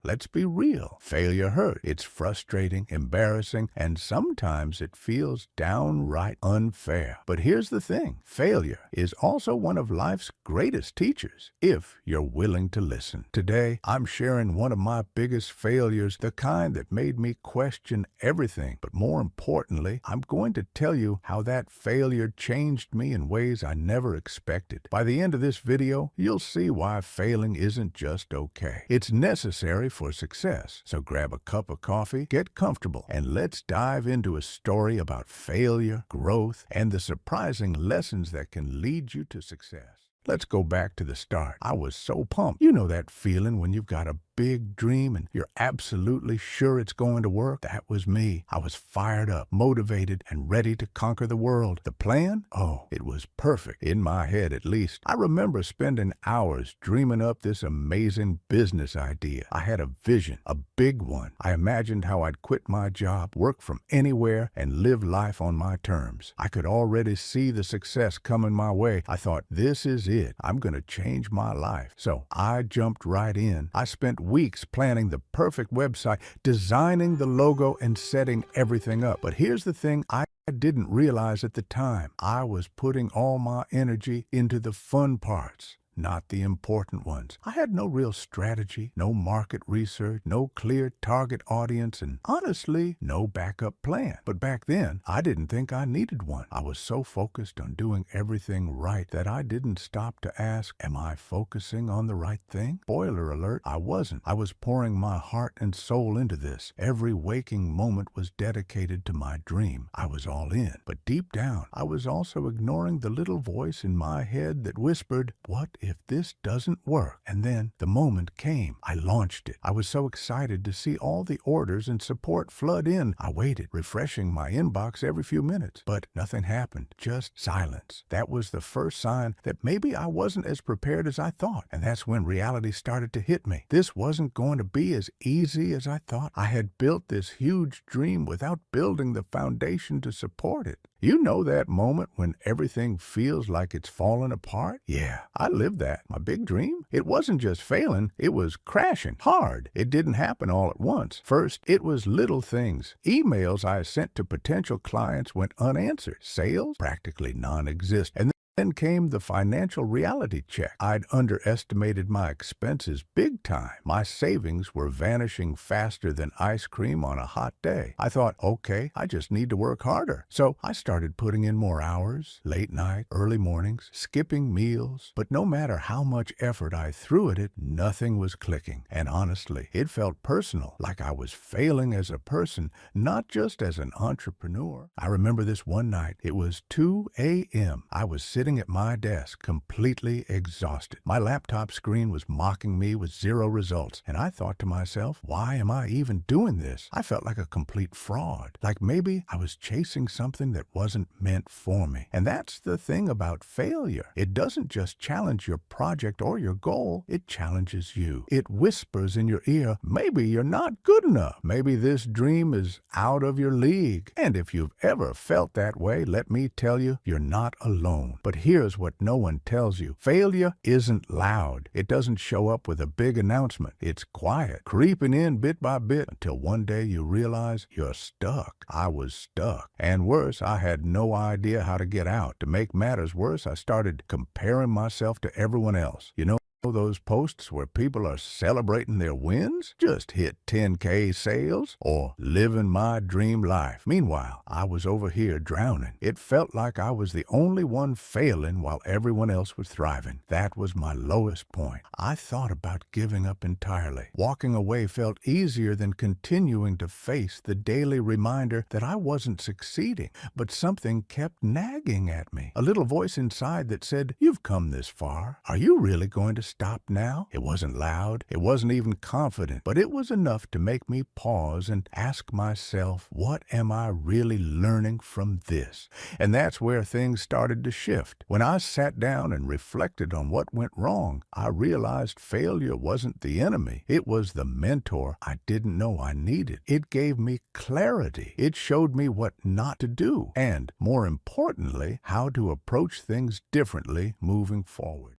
Let's be real. Failure hurts. It's frustrating, embarrassing, and sometimes it feels downright unfair. But here's the thing. Failure is also one of life's greatest teachers, if you're willing to listen. Today, I'm sharing one of my biggest failures, the kind that made me question everything. But more importantly, I'm going to tell you how that failure changed me in ways I never expected. By the end of this video, you'll see why failing isn't just okay. It's necessary for success. So grab a cup of coffee, get comfortable, and let's dive into a story about failure, growth, and the surprising lessons that can lead you to success. Let's go back to the start. I was so pumped. You know that feeling when you've got a big dream and you're absolutely sure it's going to work? That was me. I was fired up, motivated, and ready to conquer the world. The plan? Oh, it was perfect. In my head, at least. I remember spending hours dreaming up this amazing business idea. I had a vision, a big one. I imagined how I'd quit my job, work from anywhere, and live life on my terms. I could already see the success coming my way. I thought, this is it. I'm going to change my life. So I jumped right in. I spent weeks planning the perfect website, designing the logo, and setting everything up. But here's the thing I didn't realize at the time. I was putting all my energy into the fun parts, not the important ones. I had no real strategy, no market research, no clear target audience, and honestly, no backup plan. But back then, I didn't think I needed one. I was so focused on doing everything right that I didn't stop to ask, am I focusing on the right thing? Spoiler alert, I wasn't. I was pouring my heart and soul into this. Every waking moment was dedicated to my dream. I was all in. But deep down, I was also ignoring the little voice in my head that whispered, what if this doesn't work? And then the moment came. I launched it. I was so excited to see all the orders and support flood in. I waited, refreshing my inbox every few minutes, but nothing happened. Just silence. That was the first sign that maybe I wasn't as prepared as I thought. And that's when reality started to hit me. This wasn't going to be as easy as I thought. I had built this huge dream without building the foundation to support it. You know that moment when everything feels like it's falling apart? Yeah, I lived that. My big dream? It wasn't just failing, it was crashing hard. It didn't happen all at once. First, it was little things. Emails I sent to potential clients went unanswered. Sales? Practically non-existent. And then came the financial reality check. I'd underestimated my expenses big time. My savings were vanishing faster than ice cream on a hot day. I thought, okay, I just need to work harder. So I started putting in more hours, late night, early mornings, skipping meals. But no matter how much effort I threw at it, nothing was clicking. And honestly, it felt personal, like I was failing as a person, not just as an entrepreneur. I remember this one night. It was 2 a.m. I was sitting at my desk, completely exhausted. My laptop screen was mocking me with zero results, and I thought to myself, why am I even doing this? I felt like a complete fraud, like maybe I was chasing something that wasn't meant for me. And that's the thing about failure. It doesn't just challenge your project or your goal, it challenges you. It whispers in your ear, maybe you're not good enough. Maybe this dream is out of your league. And if you've ever felt that way, let me tell you, you're not alone. But here's what no one tells you. Failure isn't loud. It doesn't show up with a big announcement. It's quiet, creeping in bit by bit until one day you realize you're stuck. I was stuck. And worse, I had no idea how to get out. To make matters worse, I started comparing myself to everyone else. You know, those posts where people are celebrating their wins? Just hit 10K sales or living my dream life. Meanwhile, I was over here drowning. It felt like I was the only one failing while everyone else was thriving. That was my lowest point. I thought about giving up entirely. Walking away felt easier than continuing to face the daily reminder that I wasn't succeeding, but something kept nagging at me. A little voice inside that said, you've come this far. Are you really going to stop now? It wasn't loud. It wasn't even confident, but it was enough to make me pause and ask myself, what am I really learning from this? And that's where things started to shift. When I sat down and reflected on what went wrong, I realized failure wasn't the enemy. It was the mentor I didn't know I needed. It gave me clarity. It showed me what not to do, and more importantly, how to approach things differently moving forward.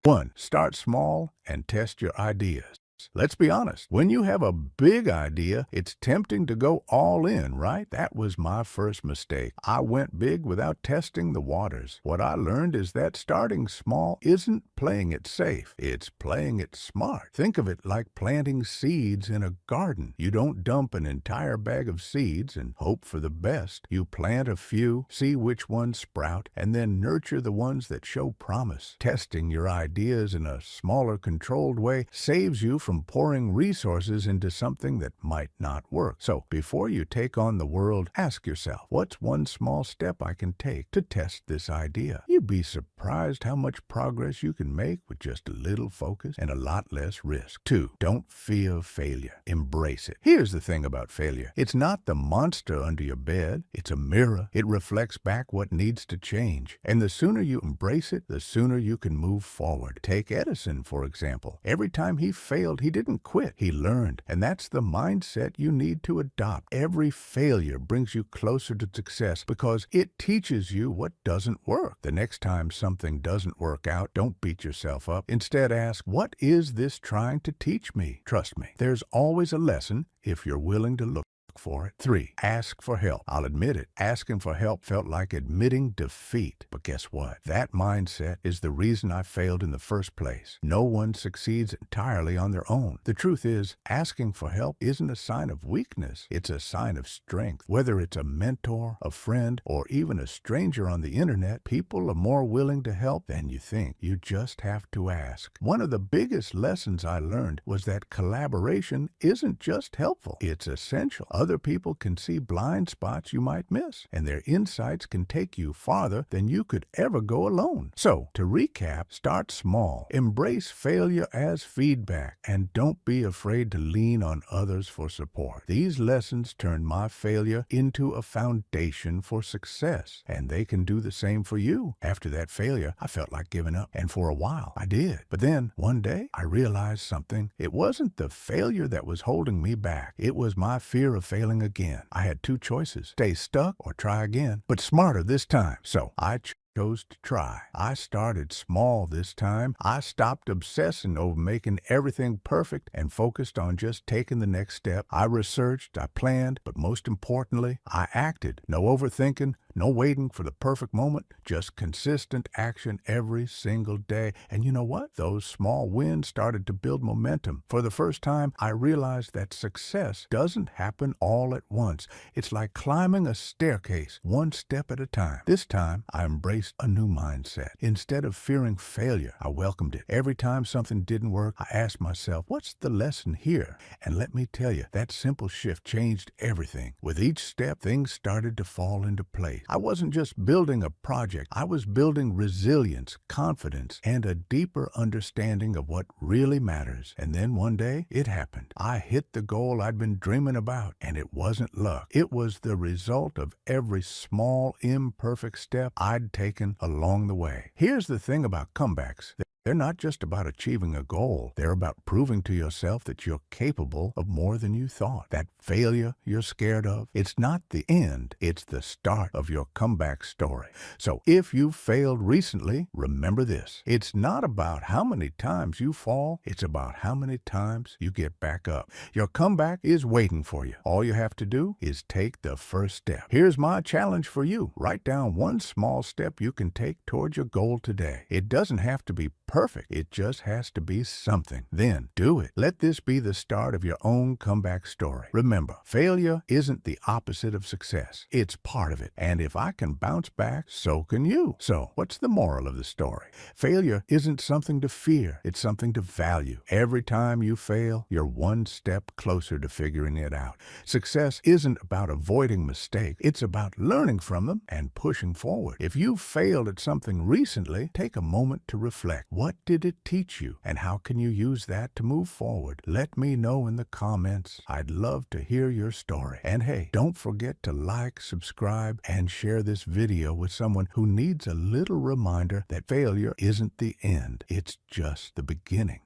1. Start small and test your ideas. Let's be honest. When you have a big idea, it's tempting to go all in, right? That was my first mistake. I went big without testing the waters. What I learned is that starting small isn't playing it safe. It's playing it smart. Think of it like planting seeds in a garden. You don't dump an entire bag of seeds and hope for the best. You plant a few, see which ones sprout, and then nurture the ones that show promise. Testing your ideas in a smaller, controlled way saves you from pouring resources into something that might not work. So before you take on the world, ask yourself, what's one small step I can take to test this idea? You'd be surprised how much progress you can make with just a little focus and a lot less risk. 2, don't fear failure. Embrace it. Here's the thing about failure. It's not the monster under your bed. It's a mirror. It reflects back what needs to change. And the sooner you embrace it, the sooner you can move forward. Take Edison, for example. Every time he failed, he didn't quit. He learned. And that's the mindset you need to adopt. Every failure brings you closer to success because it teaches you what doesn't work. The next time something doesn't work out, don't beat yourself up. Instead, ask, what is this trying to teach me? Trust me, there's always a lesson if you're willing to look for it. 3, ask for help. I'll admit it. Asking for help felt like admitting defeat. But guess what? That mindset is the reason I failed in the first place. No one succeeds entirely on their own. The truth is, asking for help isn't a sign of weakness. It's a sign of strength. Whether it's a mentor, a friend, or even a stranger on the internet, people are more willing to help than you think. You just have to ask. One of the biggest lessons I learned was that collaboration isn't just helpful. It's essential. Other people can see blind spots you might miss, and their insights can take you farther than you could ever go alone. So, to recap, start small, embrace failure as feedback, and don't be afraid to lean on others for support. These lessons turned my failure into a foundation for success, and they can do the same for you. After that failure, I felt like giving up, and for a while, I did. But then, one day, I realized something. It wasn't the failure that was holding me back. It was my fear of failing again. I had 2 choices, stay stuck or try again, but smarter this time. So I chose to try. I started small this time. I stopped obsessing over making everything perfect and focused on just taking the next step. I researched, I planned, but most importantly, I acted. No overthinking, no waiting for the perfect moment, just consistent action every single day. And you know what? Those small wins started to build momentum. For the first time, I realized that success doesn't happen all at once. It's like climbing a staircase, one step at a time. This time, I embraced a new mindset. Instead of fearing failure, I welcomed it. Every time something didn't work, I asked myself, what's the lesson here? And let me tell you, that simple shift changed everything. With each step, things started to fall into place. I wasn't just building a project. I was building resilience, confidence, and a deeper understanding of what really matters. And then one day, it happened. I hit the goal I'd been dreaming about, and it wasn't luck. It was the result of every small, imperfect step I'd taken along the way. Here's the thing about comebacks. They're not just about achieving a goal. They're about proving to yourself that you're capable of more than you thought. That failure you're scared of, it's not the end. It's the start of your comeback story. So if you failed recently, remember this. It's not about how many times you fall. It's about how many times you get back up. Your comeback is waiting for you. All you have to do is take the first step. Here's my challenge for you. Write down one small step you can take towards your goal today. It doesn't have to be perfect. It just has to be something. Then do it. Let this be the start of your own comeback story. Remember, failure isn't the opposite of success. It's part of it. And if I can bounce back, so can you. So what's the moral of the story? Failure isn't something to fear. It's something to value. Every time you fail, you're one step closer to figuring it out. Success isn't about avoiding mistakes. It's about learning from them and pushing forward. If you failed at something recently, take a moment to reflect. What did it teach you, and how can you use that to move forward? Let me know in the comments. I'd love to hear your story. And hey, don't forget to like, subscribe, and share this video with someone who needs a little reminder that failure isn't the end. It's just the beginning.